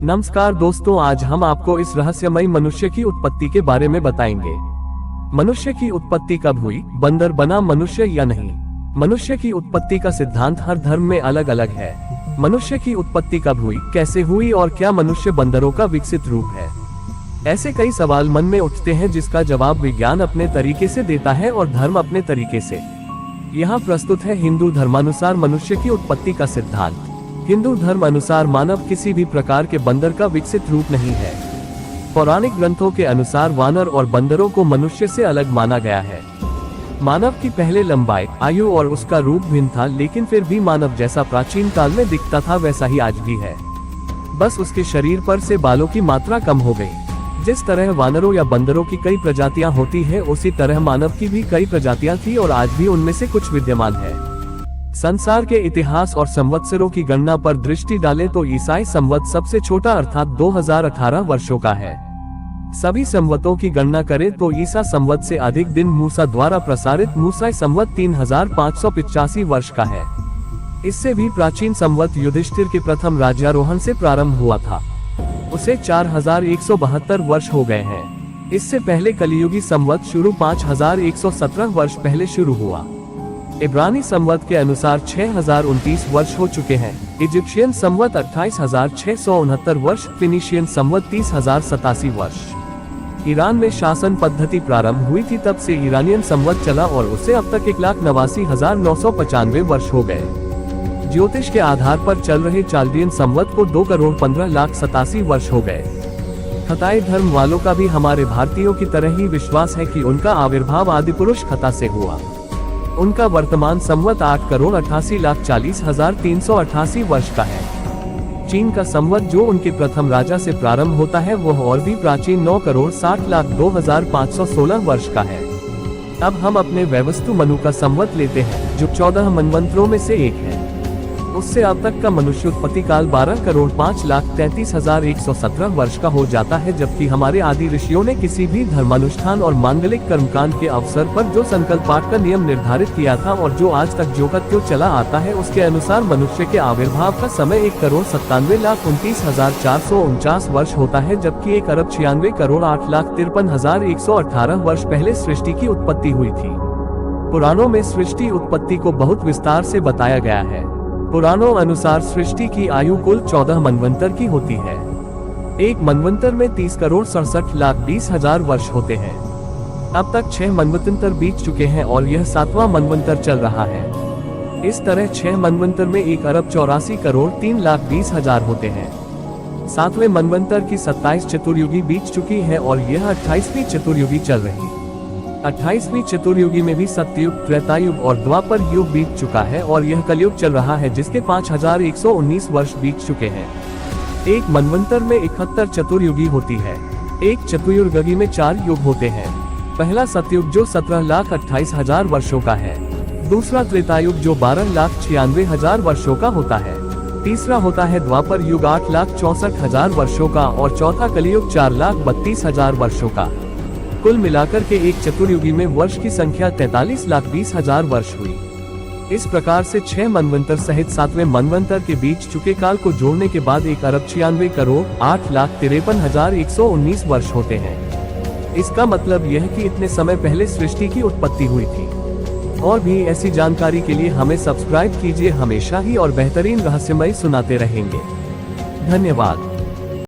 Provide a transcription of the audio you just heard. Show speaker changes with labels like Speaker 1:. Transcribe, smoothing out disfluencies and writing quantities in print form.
Speaker 1: नमस्कार दोस्तों, आज हम आपको इस रहस्यमयी मनुष्य की उत्पत्ति के बारे में बताएंगे। मनुष्य की उत्पत्ति कब हुई, बंदर बना मनुष्य या नहीं? मनुष्य की उत्पत्ति का सिद्धांत हर धर्म में अलग अलग है। मनुष्य की उत्पत्ति कब हुई, कैसे हुई और क्या मनुष्य बंदरों का विकसित रूप है? ऐसे कई सवाल मन में उठते हैं जिसका जवाब विज्ञान अपने तरीके से देता है और धर्म अपने तरीके से। यहाँ प्रस्तुत है हिंदू धर्मानुसार मनुष्य की उत्पत्ति का सिद्धांत। हिंदू धर्म अनुसार मानव किसी भी प्रकार के बंदर का विकसित रूप नहीं है। पौराणिक ग्रंथों के अनुसार वानर और बंदरों को मनुष्य से अलग माना गया है। मानव की पहले लंबाई, आयु और उसका रूप भिन्न था, लेकिन फिर भी मानव जैसा प्राचीन काल में दिखता था वैसा ही आज भी है। बस उसके शरीर पर से बालों की मात्रा कम हो गई। जिस तरह वानरों या बंदरों की कई प्रजातियां होती है, उसी तरह मानव की भी कई प्रजातियां थी और आज भी उनमें से कुछ विद्यमान है। संसार के इतिहास और संवत्सरों की गणना पर दृष्टि डालें तो ईसाई संवत सबसे छोटा अर्थात 2018 वर्षों का है। सभी संवतों की गणना करें तो ईसा संवत से अधिक दिन मूसा द्वारा प्रसारित मूसाई संवत 3585 वर्ष का है। इससे भी प्राचीन संवत युधिष्ठिर के प्रथम राज्यारोहण से प्रारंभ हुआ था। उसे 4172 वर्ष हो गए हैं। इससे पहले कलियुगी संवत शुरू 5117 वर्ष पहले शुरू हुआ। इब्रानी संवत के अनुसार 6029 वर्ष हो चुके हैं। इजिप्शियन संवत 28669 वर्ष, फिनिशियन संवत 30087 वर्ष। ईरान में शासन पद्धति प्रारंभ हुई थी, तब से ईरानियन संवत चला और उसे अब तक 1,89,995 वर्ष हो गए। ज्योतिष के आधार पर चल रहे चाल्डियन संवत को 2,15,87,000 वर्ष हो गए। खताई धर्म वालों का भी हमारे भारतीयों की तरह ही विश्वास है कि उनका आविर्भाव आदिपुरुष खता से हुआ। उनका वर्तमान संवत 8,88,40,388 वर्ष का है। चीन का संवत जो उनके प्रथम राजा से प्रारंभ होता है वह और भी प्राचीन 9,60,02,516 वर्ष का है। अब हम अपने वैवस्तु मनु का संवत लेते हैं जो 14 मनवंतरों में से एक है। उससे अब तक का मनुष्य उत्पत्ति काल 12,05,33,117 वर्ष का हो जाता है, जबकि हमारे आदि ऋषियों ने किसी भी धर्मानुष्ठान और मांगलिक कर्मकांड के अवसर पर जो संकल्प पाठ का नियम निर्धारित किया था और जो आज तक जो का त्यों चला आता है, उसके अनुसार मनुष्य के आविर्भाव का समय 1,97,29,449 वर्ष होता है, जबकि 1,96,08,53,118 वर्ष पहले सृष्टि की उत्पत्ति हुई थी। पुराणों में सृष्टि उत्पत्ति को बहुत विस्तार से बताया गया है। पुराणों अनुसार सृष्टि की आयु कुल 14 मनवंतर की होती है। एक मनवंतर में 30,67,20,000 वर्ष होते हैं। अब तक 6 मनवंतर बीत चुके हैं और यह 7वां मनवंतर चल रहा है। इस तरह 6 मनवंतर में 1,84,03,20,000 होते हैं। 7वें मनवंतर की 27 चतुर्युगी बीत चुकी है और यह 28वीं चतुर्युगी चल रही। 28वीं चतुर्युगी में भी सत्ययुग, त्रेतायुग और द्वापर युग बीत चुका है और यह कलयुग चल रहा है, जिसके 5,119 वर्ष बीत चुके हैं। एक मनवंतर में 71 चतुर्युगी होती है। एक चतुर्युगी में 4 युग होते हैं। पहला सतयुग जो 17,28,000 वर्षों का है। दूसरा त्रेतायुग जो 12,96,000 वर्षों का होता है। तीसरा होता है द्वापर युग 8,64,000 वर्षों का और चौथा कलियुग 4,32,000 वर्षों का। कुल मिलाकर के एक चतुर्युगी में वर्ष की संख्या 43,20,000 वर्ष हुई। इस प्रकार से 6 मनवंतर सहित 7वें मनवंतर के बीच चुके काल को जोड़ने के बाद 1,96,08,53,119 वर्ष होते हैं। इसका मतलब यह कि इतने समय पहले सृष्टि की उत्पत्ति हुई थी। और भी ऐसी जानकारी के लिए हमें सब्सक्राइब कीजिए, हमेशा ही और बेहतरीन रहस्यमय सुनाते रहेंगे। धन्यवाद।